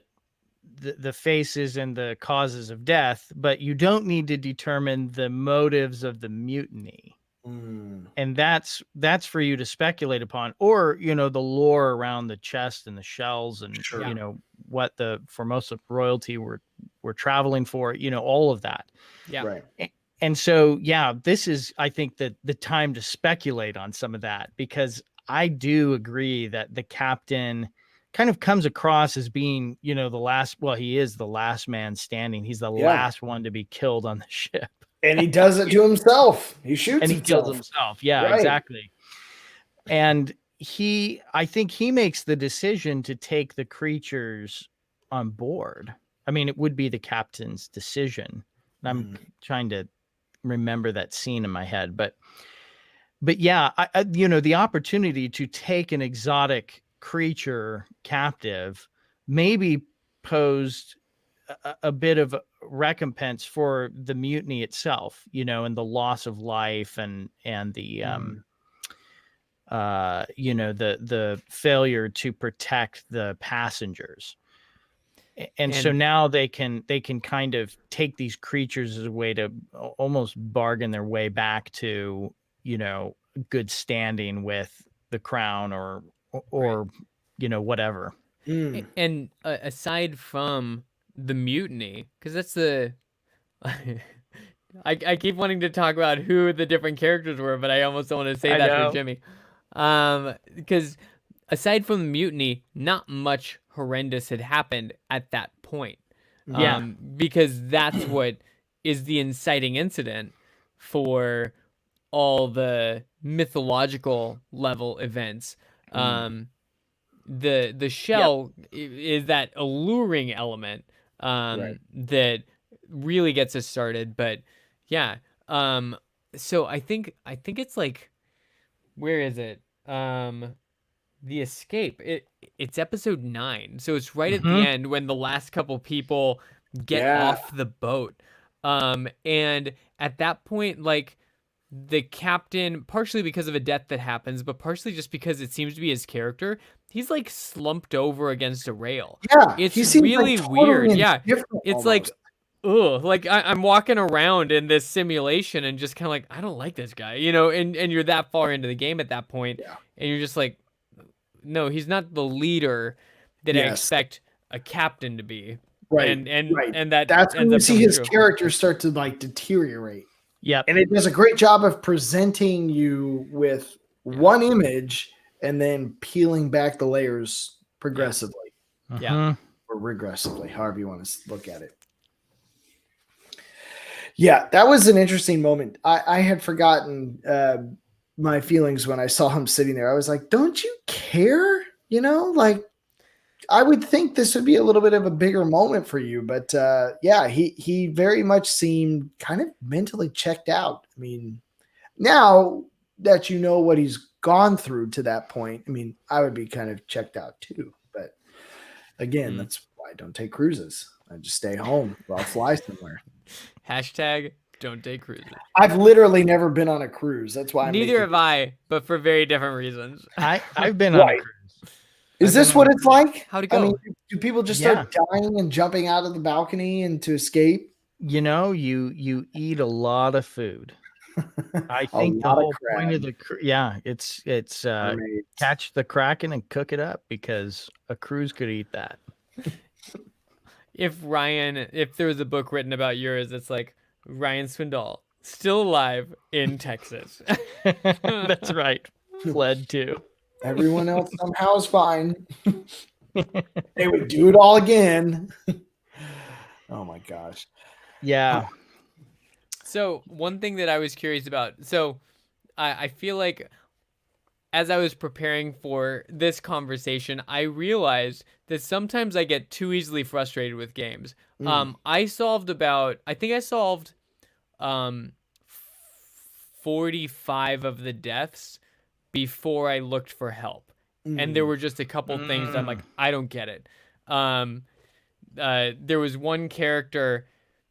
faces and the causes of death, but you don't need to determine the motives of the mutiny. And that's for you to speculate upon, or the lore around the chest and the shells, and Sure. what the Formosa royalty were traveling for, all of that. Yeah. Right. And so, this is, I think, the time to speculate on some of that, because I do agree that the captain kind of comes across as being, the last. Well, he is the last man standing. He's the last one to be killed on the ship. And he does it to himself. He shoots And he himself. kills himself. Yeah, Right. exactly. And I think he makes the decision to take the creatures on board. I mean, it would be the captain's decision. And I'm trying to remember that scene in my head, but yeah, the opportunity to take an exotic creature captive maybe posed a bit of recompense for the mutiny itself, and the loss of life, and the the failure to protect the passengers. And so now they can kind of take these creatures as a way to almost bargain their way back to, good standing with the crown, or whatever. And aside from the mutiny, because that's the I keep wanting to talk about who the different characters were, but I almost don't want to say that for Jimmy. Because aside from the mutiny, not much horrendous had happened at that point. Because that's what is the inciting incident for all the mythological level events. The shell is that alluring element that really gets us started. But yeah, so I think it's like, where is it? The escape. It's episode 9, so it's right at the end when the last couple people get off the boat. And at that point, like, the captain, partially because of a death that happens, but partially just because it seems to be his character, he's like slumped over against a rail. Yeah, It's he seems really like totally weird. Yeah, indifferent it's almost. like, like I'm walking around in this simulation and just kind of like, I don't like this guy, and you're that far into the game at that point, and you're just like, no, he's not the leader that I expect a captain to be. Right. And that's when you see his true. character start to like deteriorate. Yep. And it does a great job of presenting you with one image and then peeling back the layers progressively. Yeah. Or regressively, however you want to look at it. Yeah, that was an interesting moment. I had forgotten my feelings when I saw him sitting there. I was like, don't you care? Like, I would think this would be a little bit of a bigger moment for you, but he very much seemed kind of mentally checked out. I mean, now that you know what he's gone through to that point, I mean, I would be kind of checked out too. But again, that's why I don't take cruises. I just stay home or I'll fly somewhere. Hashtag don't take cruises. I've literally never been on a cruise. That's why Neither have I, but for very different reasons. I've been on a cruise. Is this what it's like? How'd it go? I mean, do people just start dying and jumping out of the balcony and to escape? You eat a lot of food. I think the whole point of the it's catch the Kraken and cook it up, because a cruise could eat that. If there was a book written about yours, it's like Ryan Swindoll, still alive in Texas. That's right. Fled too. Everyone else somehow is fine. They would do it all again. Oh my gosh. Yeah. So one thing that I was curious about, so I feel like as I was preparing for this conversation, I realized that sometimes I get too easily frustrated with games. I think I solved um 45 of the deaths before I looked for help. And there were just a couple things that I'm like, I don't get it. There was one character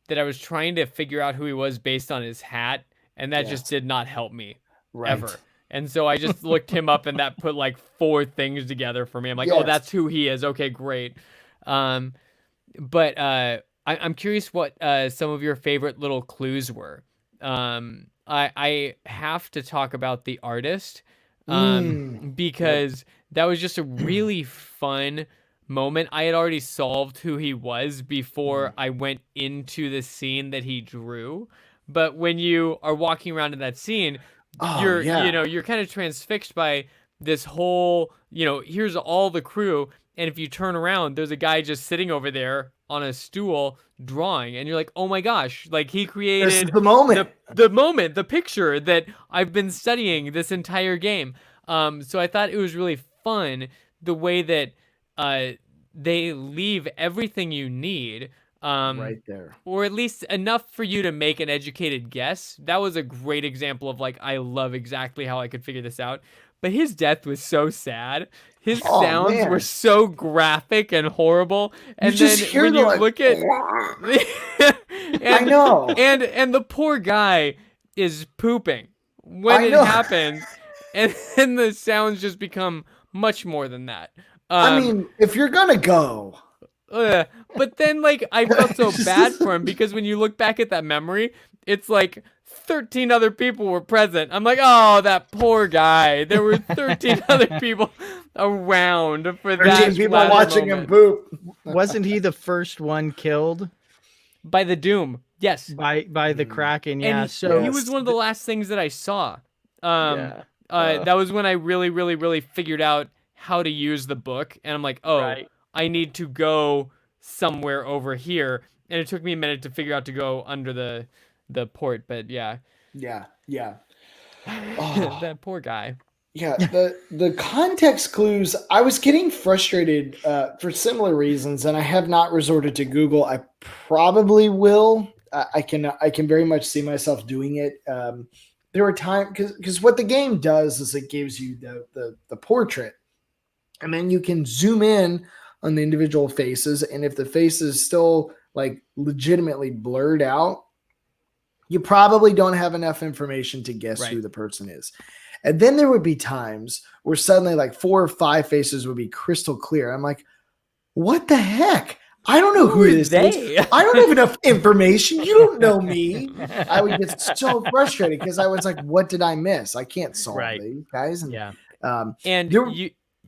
that I was trying to figure out who he was based on his hat, and that just did not help me ever. And so I just looked him up, and that put like 4 things together for me. I'm like, oh, that's who he is. Okay, great. But I'm curious what some of your favorite little clues were. I have to talk about the artist because that was just a really fun moment. I had already solved who he was before I went into the scene that he drew. But when you are walking around in that scene, you're kind of transfixed by this whole, here's all the crew. And if you turn around, there's a guy just sitting over there on a stool drawing, and you're like, oh my gosh, like he created the moment, the picture that I've been studying this entire game. So I thought it was really fun the way that they leave everything you need right there, or at least enough for you to make an educated guess. That was a great example of like, I love exactly how I could figure this out. But his death was so sad. His sounds were so graphic and horrible. And then when you look at I know. And the poor guy is pooping when it happens. And then the sounds just become much more than that. I mean, if you're gonna go. But then like I felt so bad for him because when you look back at that memory, it's like 13 other people were present. I'm like, oh, that poor guy. There were 13 other people around for that. 13 people watching him poop. Wasn't he the first one killed? By the Doom. Yes. By the Kraken, yeah. And so he was one of the last things that I saw. That was when I really, really, really figured out how to use the book. And I'm like, oh, I need to go somewhere over here. And it took me a minute to figure out to go under the port, but yeah. Oh. That poor guy. Yeah, the context clues, I was getting frustrated for similar reasons, and I have not resorted to Google. I probably will. I can very much see myself doing it. There were times because what the game does is it gives you the portrait, and then you can zoom in on the individual faces, and if the face is still like legitimately blurred out, you probably don't have enough information to guess who the person is. And then there would be times where suddenly like 4 or 5 faces would be crystal clear. I'm like, what the heck? I don't know who this is. I don't have enough information. You don't know me. I would get so frustrated because I was like, what did I miss? I can't solve these guys. And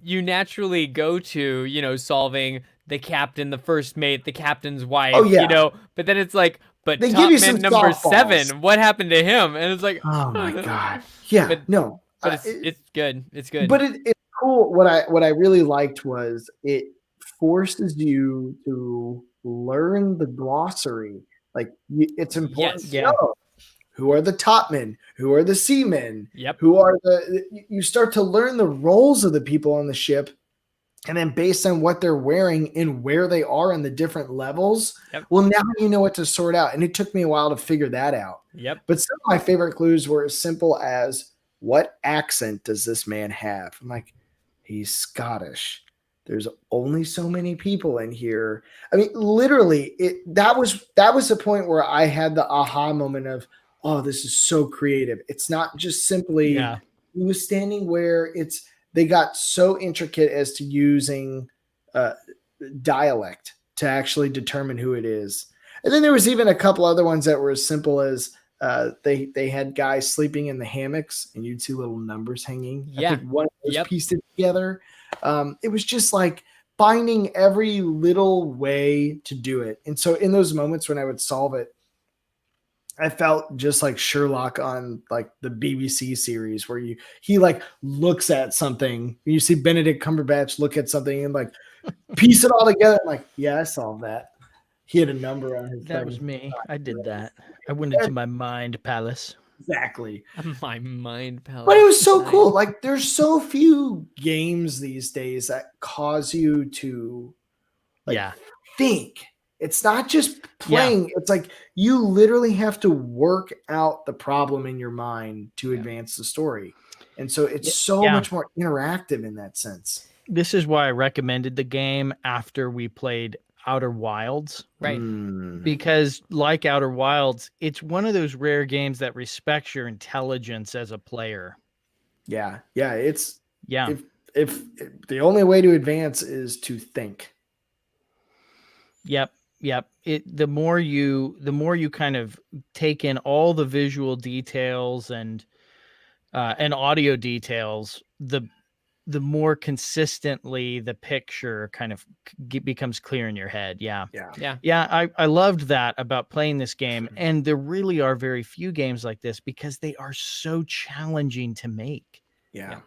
you naturally go to, solving the captain, the first mate, the captain's wife, but then it's like, but they top give you man some number softballs. 7, what happened to him? And it's like, oh my God. Yeah, but it's good. It's good. But it's cool. What I really liked was it forces you to learn the glossary. Like it's important to know who are the top men, who are the seamen, who are you start to learn the roles of the people on the ship. And then based on what they're wearing and where they are in the different levels, well, now you know what to sort out. And it took me a while to figure that out. But some of my favorite clues were as simple as, what accent does this man have? I'm like, he's Scottish. There's only so many people in here. I mean, literally, that was the point where I had the aha moment of, oh, this is so creative. It's not just simply he was standing where they got so intricate as to using dialect to actually determine who it is. And then there was even a couple other ones that were as simple as they had guys sleeping in the hammocks and you'd see little numbers hanging. I think one of those pieced it together. It was just like finding every little way to do it. And so in those moments when I would solve it, I felt just like Sherlock on like the BBC series where he like looks at something. You see Benedict Cumberbatch look at something and like piece it all together. I'm like, yeah, I solved that. He had a number on his That thing. was me. I did that. I went into my mind palace. Exactly. My mind palace. But it was so cool. Like there's so few games these days that cause you to think It's not just playing. It's like you literally have to work out the problem in your mind to advance the story. And so it's so much more interactive in that sense. This is why I recommended the game after we played Outer Wilds. Right. Because like Outer Wilds, it's one of those rare games that respects your intelligence as a player. Yeah. Yeah. It's, Yeah. If the only way to advance is to think. Yep. The more you kind of take in all the visual details and audio details, the more consistently the picture kind of becomes clear in your head. Yeah. I loved that about playing this game. And there really are very few games like this because they are so challenging to make. Yeah.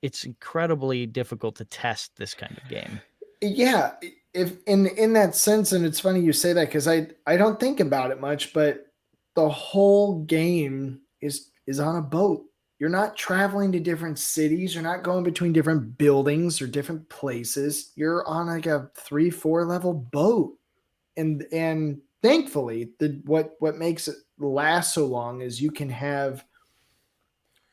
It's incredibly difficult to test this kind of game. Yeah. If in that sense, and it's funny you say that because I don't think about it much, but the whole game is on a boat. You're not traveling to different cities. You're not going between different buildings or different places. You're on like a 3-4 level boat. And thankfully, what makes it last so long is you can have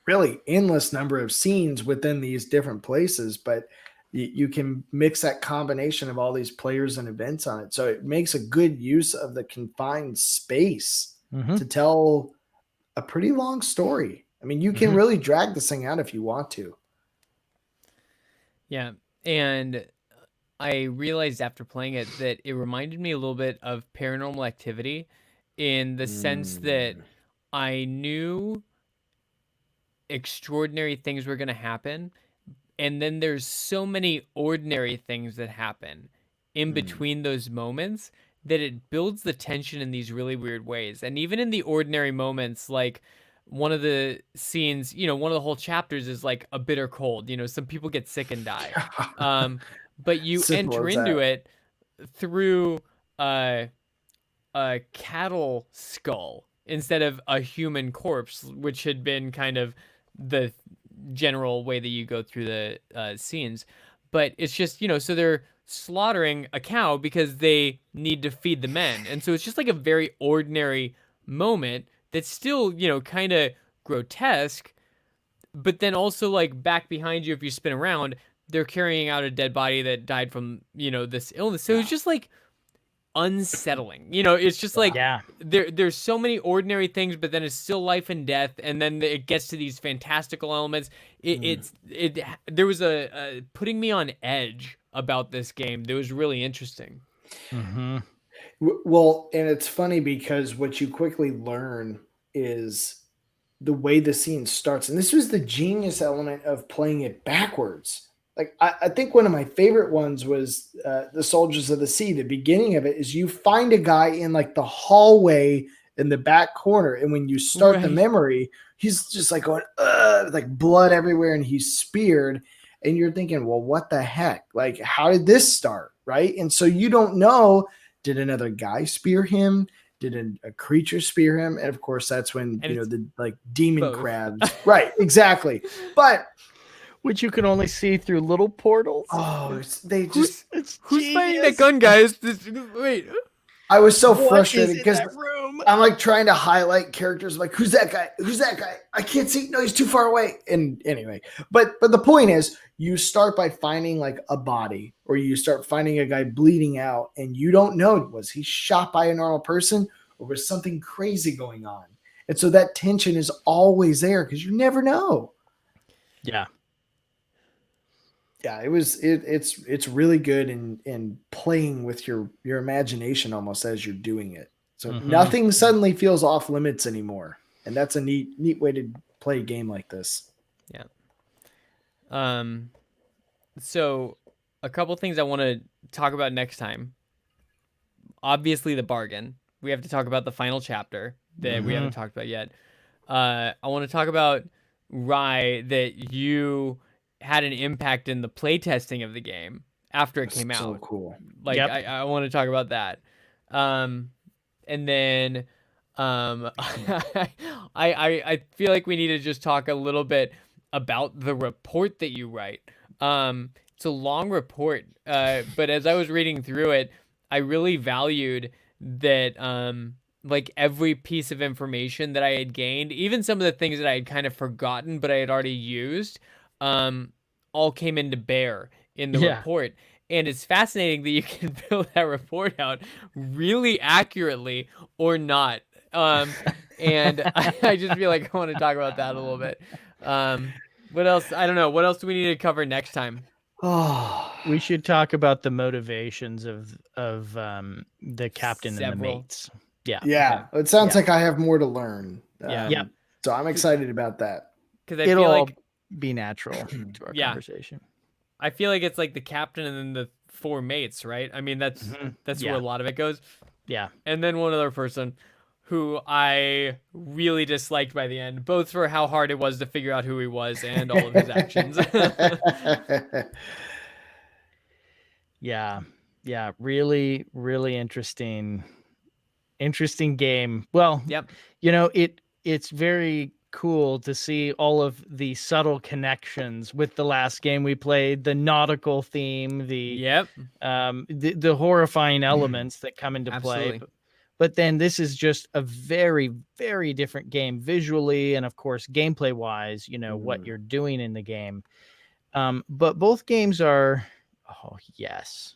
really endless number of scenes within these different places, but you can mix that combination of all these players and events on it. So it makes a good use of the confined space to tell a pretty long story. I mean, you can really drag this thing out if you want to. Yeah. And I realized after playing it that it reminded me a little bit of Paranormal Activity in the sense that I knew extraordinary things were going to happen. And then there's so many ordinary things that happen in between those moments that it builds the tension in these really weird ways. And even in the ordinary moments, like one of the scenes, one of the whole chapters is like a bitter cold. Some people get sick and die. But you enter into it through a cattle skull instead of a human corpse, which had been kind of the general way that you go through the scenes. But it's just, so they're slaughtering a cow because they need to feed the men. And so it's just like a very ordinary moment that's still, kind of grotesque, but then also like back behind you, if you spin around, they're carrying out a dead body that died from, this illness. So it's just like unsettling. It's just like there's so many ordinary things, but then it's still life and death, and then it gets to these fantastical elements. There was a putting me on edge about this game that was really interesting. Well, and it's funny because what you quickly learn is the way the scene starts, and this was the genius element of playing it backwards. Like I think one of my favorite ones was the Soldiers of the Sea. The beginning of it is you find a guy in like the hallway in the back corner, and when you start the memory, he's just like going like blood everywhere, and he's speared, and you're thinking, well, what the heck? Like, how did this start, right? And so you don't know, did another guy spear him? Did a creature spear him? And of course, that's when the like demon crabs, right? Exactly, but. Which you can only see through little portals. Oh, who's fighting that gun, guys? Wait. I was so frustrated because I'm like trying to highlight characters. Like, who's that guy? Who's that guy? I can't see. No, he's too far away. And anyway, but the point is, you start by finding like a body, or you start finding a guy bleeding out, and you don't know, was he shot by a normal person, or was something crazy going on? And so that tension is always there because you never know. Yeah. Yeah, it's really good in playing with your imagination almost as you're doing it. So nothing suddenly feels off limits anymore. And that's a neat way to play a game like this. Yeah. So a couple things I want to talk about next time. Obviously the bargain. We have to talk about the final chapter that we haven't talked about yet. I want to talk about Rye, that you had an impact in the playtesting of the game after it came out. So cool. Like, I want to talk about that. And then I feel like we need to just talk a little bit about the report that you write. It's a long report, but as I was reading through it, I really valued that like every piece of information that I had gained, even some of the things that I had kind of forgotten but I had already used, all came into bear in the Yeah. report. And it's fascinating that you can fill that report out really accurately or not. And I just feel like I want to talk about that a little bit. What else? I don't know. What else do we need to cover next time? Oh, We should talk about the motivations of the captain and the Several. mates. Yeah. yeah. It sounds Yeah. like I have more to learn. Yeah. Yep. So I'm excited about that. Because I It'll feel all like, be natural to our Yeah. conversation. I feel like it's like the captain and then the four mates, right? I mean, that's Yeah. where a lot of it goes. Yeah. And then one other person who I really disliked by the end, both for how hard it was to figure out who he was and all of his actions. Yeah. Yeah. Really, really interesting game. Well, Yep. you know, it's very cool to see all of the subtle connections with the last game we played, the nautical theme, Yep. the horrifying elements that come into Absolutely. play. But then this is just a very, very different game visually and of course gameplay wise, you know, what you're doing in the game. But both games are, oh yes,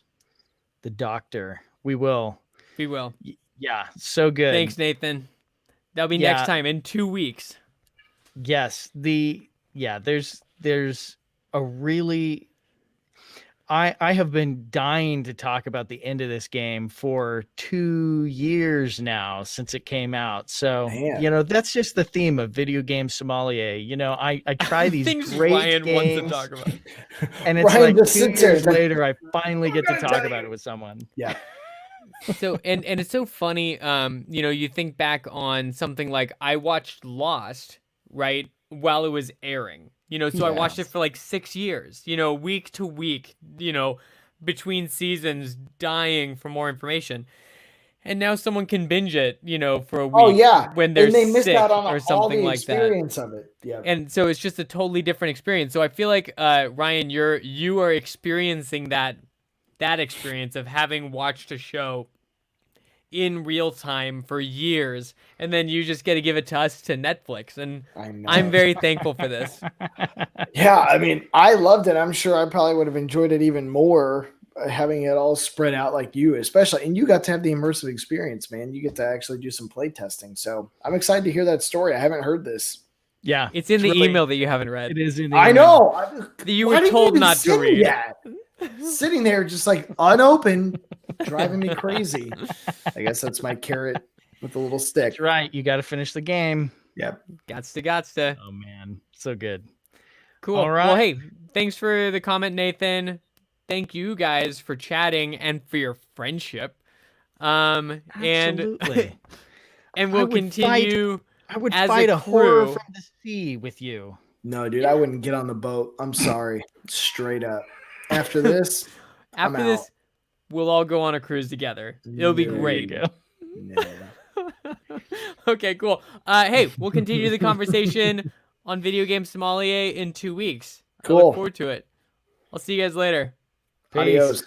the Doctor. We will. We will. Yeah, so good. Thanks, Nathan. That'll be next Yeah. time in 2 weeks. Yes, there's a really I have been dying to talk about the end of this game for 2 years now since it came out. So, Man. you know, that's just the theme of Video Game Sommelier. You know, I try these Things great Ryan wants to games talk about. and it's Ryan like just 2 sits there years like, later I finally get to gonna talk tell about you. it with someone. Yeah. So and it's so funny, you know, you think back on something like I watched Lost, right, while it was airing. You know, so I watched it for like 6 years, you know, week to week, you know, between seasons, dying for more information. And now someone can binge it, you know, for a week Oh yeah. when they're And they missed sick out on or all something the like that. experience of it. Yeah. And so it's just a totally different experience. So I feel like Ryan, you are experiencing that experience of having watched a show in real time for years, and then you just get to give it to us to Netflix, and I know. I'm very thankful for this. Yeah, I mean, I loved it. I'm sure I probably would have enjoyed it even more having it all spread out like you, especially. And you got to have the immersive experience, man. You get to actually do some play testing. So I'm excited to hear that story. I haven't heard this. Yeah. It's in the really- email that you haven't read. It is in the I email. know. You Why were didn't told even not to send me read. that? Sitting there just like unopened, driving me crazy. I guess that's my carrot with a little stick. That's right. You got to finish the game. Yep. Gots to. Oh man, so good. Cool. All right. Well, hey, thanks for the comment, Nathan. Thank you guys for chatting and for your friendship. Absolutely. And we'll I would continue. I would as fight a a horror crew. from the sea with you. No, dude, I wouldn't get on the boat. I'm sorry. Straight up. After this, I'm After this, we'll all go on a cruise together. It'll be There you great. go. no. Okay, cool. Hey, we'll continue the conversation on Video Game Sommelier in 2 weeks. I Cool. look forward to it. I'll see you guys later. Peace. Adios.